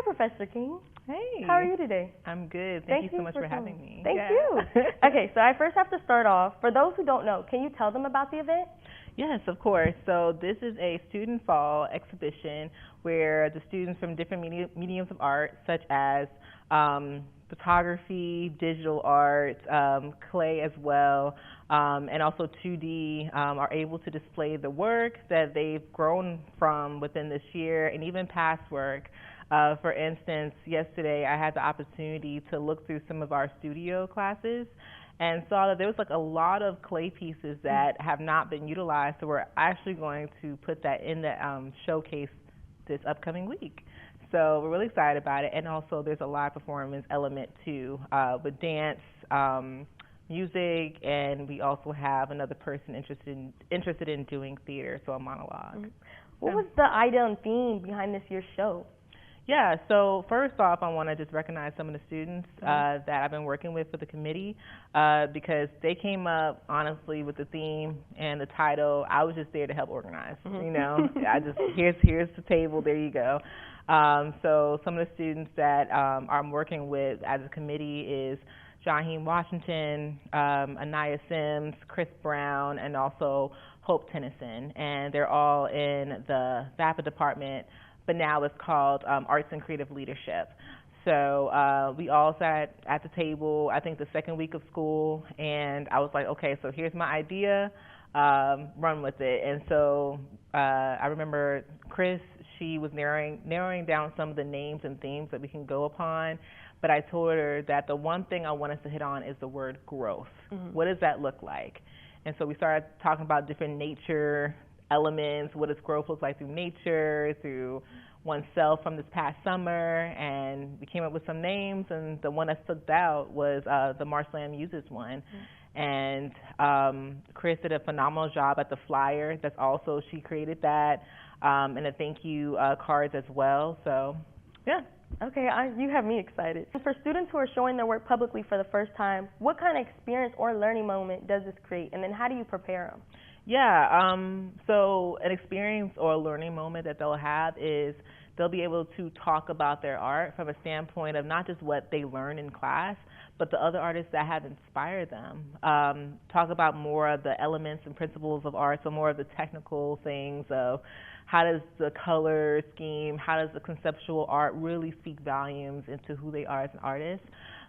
Professor King. Hey. How are you today? I'm good. Thank you so much for having me. Thank you. Okay, so I first have to start off. For those who don't know, can you tell them about the event? Yes, of course. So this is a student fall exhibition where the students from different mediums of art, such as photography, digital art, clay as well, and also 2D, are able to display the work that they've grown from within this year and even past work. For instance, yesterday I had the opportunity to look through some of our studio classes and saw that there was like a lot of clay pieces that have not been utilized, so we're actually going to put that in the showcase this upcoming week. So we're really excited about it, and also there's a live performance element too, with dance, music, and we also have another person interested in doing theater, so a monologue. What was the idea and theme behind this year's show? Yeah, so first off, I want to just recognize some of the students that I've been working with for the committee, because they came up, honestly, with the theme and the title. I was just there to help organize, you know. Here's the table, there you go. So some of the students that I'm working with as a committee is Jaheim Washington, Anaya Sims, Chris Brown, and also Hope Tennyson, and they're all in the VAPA department, but now it's called Arts and Creative Leadership. So we all sat at the table, I think the second week of school, and I was like, okay, so here's my idea, run with it. And so I remember Chris, she was narrowing down some of the names and themes that we can go upon, but I told her that the one thing I want us to hit on is the word growth. What does that look like? And so we started talking about different nature elements. What does growth look like through nature, through oneself from this past summer, and we came up with some names, and the one that stood out was the Marshland Muses one. And Chris did a phenomenal job at the flyer. That's also, she created that, and the thank you cards as well. So, yeah. Okay, you have me excited. For students who are showing their work publicly for the first time, what kind of experience or learning moment does this create, and then how do you prepare them? Yeah, so an experience or a learning moment that they'll have is they'll be able to talk about their art from a standpoint of not just what they learn in class, but the other artists that have inspired them. Talk about more of the elements and principles of art, so more of the technical things of how does the color scheme, how does the conceptual art really speak volumes into who they are as an artist.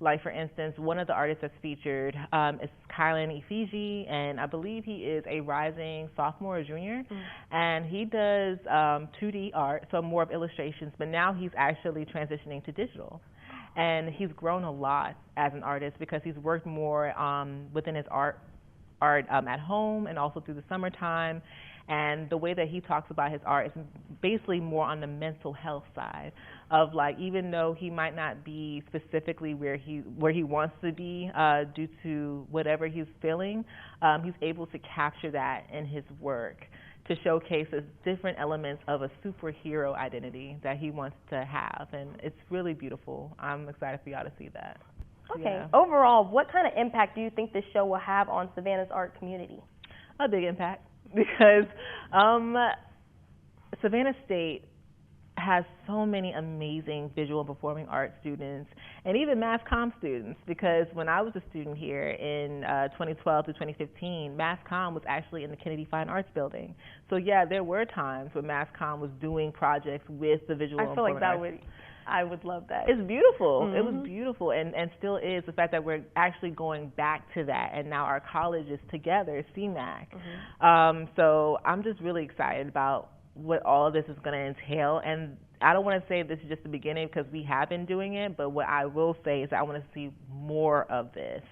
Like, for instance, one of the artists that's featured is Kylan Ifeji, and I believe he is a rising sophomore or junior, and he does 2D art, so more of illustrations, but now he's actually transitioning to digital. And he's grown a lot as an artist because he's worked more within his art at home and also through the summertime. And the way that he talks about his art is basically more on the mental health side of, like, even though he might not be specifically where he wants to be due to whatever he's feeling, he's able to capture that in his work to showcase the different elements of a superhero identity that he wants to have. And it's really beautiful. I'm excited for y'all to see that. Okay. Yeah. Overall, what kind of impact do you think this show will have on Savannah's art community? A big impact, because Savannah State has so many amazing visual and performing art students, and even mass comm students, because when I was a student here in 2012 to 2015, mass comm was actually in the Kennedy Fine Arts Building. So yeah, there were times when mass comm was doing projects with the visual and performing arts. I would love that. It's beautiful. It was beautiful, and still is, the fact that we're actually going back to that, and now our college is together, CMAC. So I'm just really excited about what all of this is going to entail, and I don't want to say this is just the beginning because we have been doing it, but what I will say is that I want to see more of this,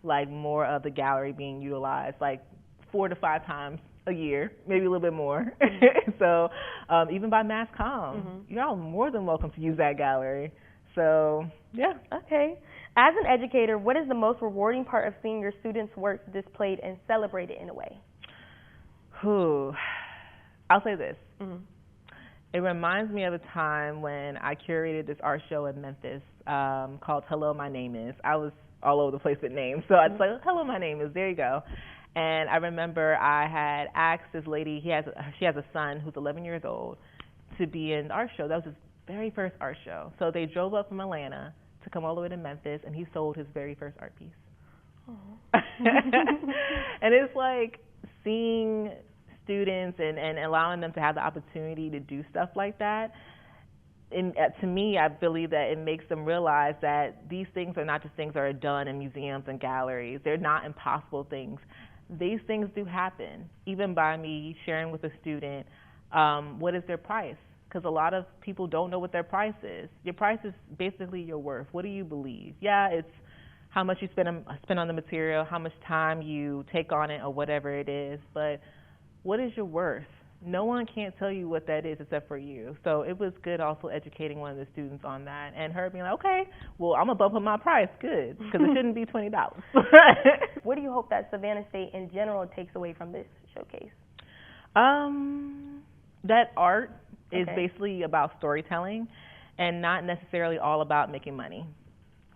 like more of the gallery being utilized, like 4 to 5 times a year, maybe a little bit more. So even by mass comm, y'all are more than welcome to use that gallery. So yeah. Okay. As an educator, what is the most rewarding part of seeing your students' work displayed and celebrated in a way? I'll say this. It reminds me of a time when I curated this art show in Memphis called Hello, My Name Is. I was all over the place with names, so I'd say, hello, my name is, there you go. And I remember I had asked this lady, she has a son who's 11 years old, to be in the art show. That was his very first art show. So they drove up from Atlanta to come all the way to Memphis, and he sold his very first art piece. And it's like seeing students and allowing them to have the opportunity to do stuff like that. And to me, I believe that it makes them realize that these things are not just things that are done in museums and galleries. They're not impossible things. These things do happen, even by me sharing with a student what is their price. Because a lot of people don't know what their price is. Your price is basically your worth. What do you believe? Yeah, it's how much you spend on the material, how much time you take on it, or whatever it is. But what is your worth? No one can't tell you what that is except for you. So it was good also educating one of the students on that, and her being like, okay, well, I'm going to bump up my price, good, because it shouldn't be $20. What do you hope that Savannah State in general takes away from this showcase? That art is basically about storytelling and not necessarily all about making money.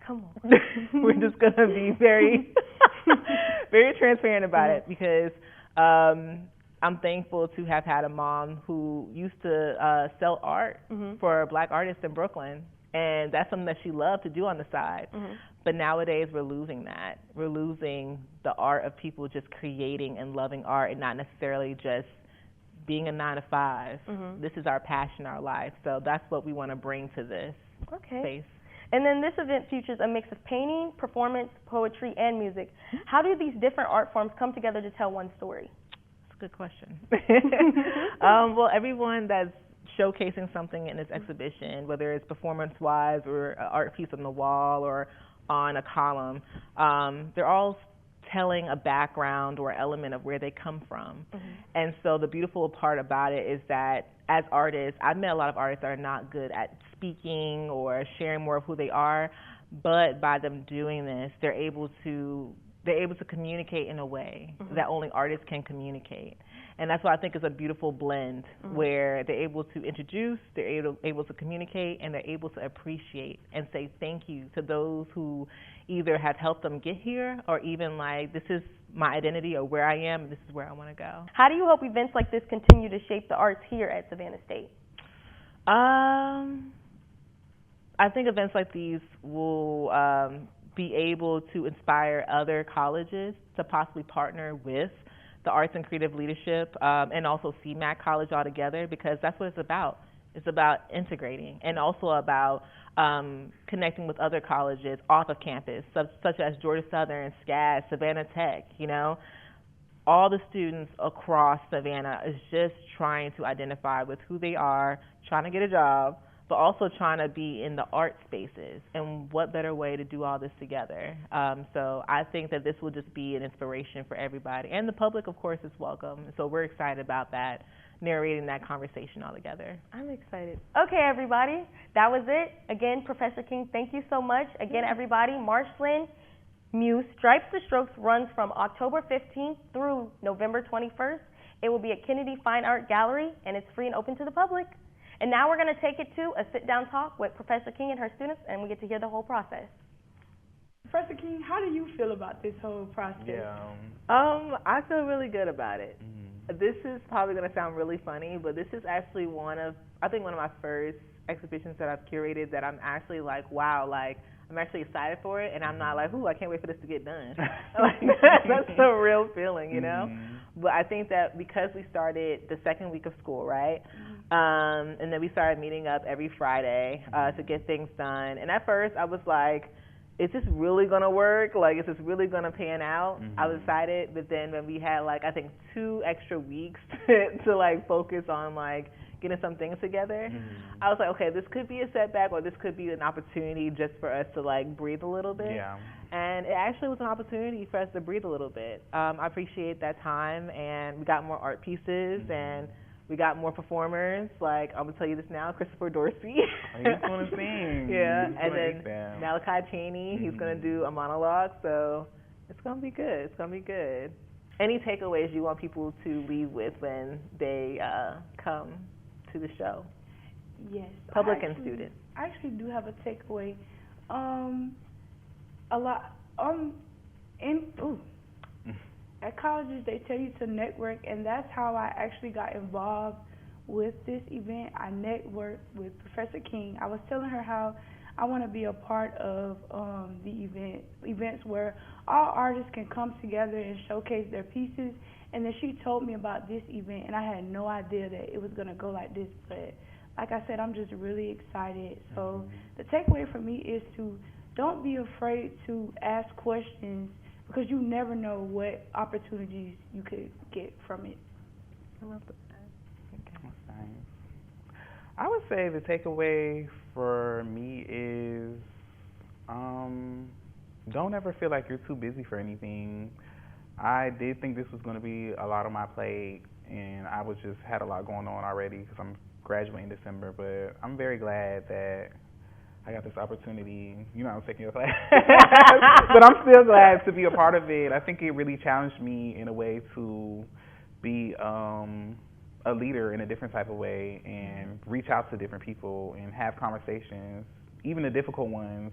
Come on. We're just going to be very, very transparent about it, because I'm thankful to have had a mom who used to sell art for Black artists in Brooklyn, and that's something that she loved to do on the side. But nowadays we're losing that. We're losing the art of people just creating and loving art and not necessarily just being a 9-to-5. This is our passion, our life. So that's what we want to bring to this space. And then this event features a mix of painting, performance, poetry, and music. How do these different art forms come together to tell one story? That's a good question. Well, everyone that's showcasing something in this exhibition, whether it's performance-wise or an art piece on the wall or on a column, they're all telling a background or element of where they come from. And so the beautiful part about it is that as artists, I've met a lot of artists that are not good at speaking or sharing more of who they are, but by them doing this, they're able to communicate in a way that only artists can communicate. And that's why I think it's a beautiful blend where they're able to introduce, they're able to communicate, and they're able to appreciate and say thank you to those who either have helped them get here or even like, this is my identity or where I am, this is where I want to go. How do you hope events like this continue to shape the arts here at Savannah State? I think events like these will be able to inspire other colleges to possibly partner with the Arts and Creative Leadership and also CMAC College altogether, because that's what it's about. It's about integrating and also about connecting with other colleges off of campus, such as Georgia Southern, SCAD, Savannah Tech, you know. All the students across Savannah is just trying to identify with who they are, trying to get a job, but also trying to be in the art spaces. And what better way to do all this together? So I think that this will just be an inspiration for everybody. And the public, of course, is welcome. So we're excited about that, narrating that conversation all together. I'm excited. Okay, everybody, that was it. Again, Professor King, thank you so much. Again, everybody, Marshland Muse Stripes the Strokes runs from October 15th through November 21st. It will be at Kennedy Fine Art Gallery, and it's free and open to the public. And now we're going to take it to a sit-down talk with Professor King and her students, and we get to hear the whole process. Professor King, how do you feel about this whole process? I feel really good about it. This is probably going to sound really funny, but this is actually one of my first exhibitions that I've curated that I'm actually like, wow, like, I'm actually excited for it, and I'm not like, ooh, I can't wait for this to get done. Like, that's a real feeling, you know? But I think that because we started the second week of school, right? And then we started meeting up every Friday to get things done. And at first, I was like, is this really going to work? Like, is this really going to pan out? I was excited, but then when we had, like, I think 2 extra weeks to like, focus on, like, getting some things together, I was like, okay, this could be a setback or this could be an opportunity just for us to, like, breathe a little bit. And it actually was an opportunity for us to breathe a little bit. I appreciate that time, and we got more art pieces, and we got more performers. Like, I'm going to tell you this now, Christopher Dorsey. He's going to sing. And then Malachi Cheney, he's going to do a monologue, so it's going to be good. It's going to be good. Any takeaways you want people to leave with when they come to the show? Yes. Public and students. I actually do have a takeaway. At colleges, they tell you to network, and that's how I actually got involved with this event, I networked with Professor King. I was telling her how I want to be a part of the events where all artists can come together and showcase their pieces. And then she told me about this event, and I had no idea that it was going to go like this. But like I said, I'm just really excited. So the takeaway for me is to don't be afraid to ask questions, because you never know what opportunities you could get from it. I love that. Okay. That's nice. I would say the takeaway for me is don't ever feel like you're too busy for anything. I did think this was going to be a lot on my plate, and I was just had a lot going on already because I'm graduating in December, but I'm very glad that I got this opportunity. You know, I'm taking your class, but I'm still glad to be a part of it. I think it really challenged me in a way to be a leader in a different type of way and reach out to different people and have conversations, even the difficult ones,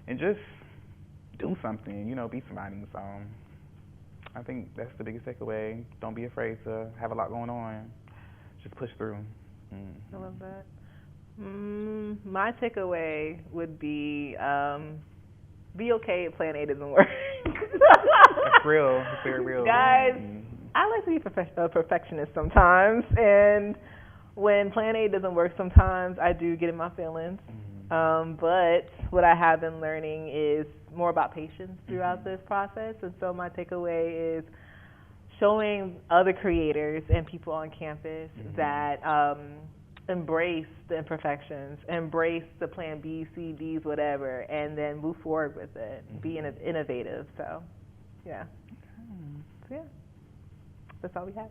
and just do something, you know, be somebody. So I think that's the biggest takeaway. Don't be afraid to have a lot going on. Just push through. I love that. My takeaway would be okay if Plan A doesn't work. That's real. It's very real. Guys, I like to be a perfectionist sometimes, and when Plan A doesn't work sometimes, I do get in my feelings. But what I have been learning is more about patience throughout this process, and so my takeaway is showing other creators and people on campus that embrace the imperfections, embrace the plan B, C, Ds, whatever, and then move forward with it, be innovative. So, yeah. So, yeah. That's all we have.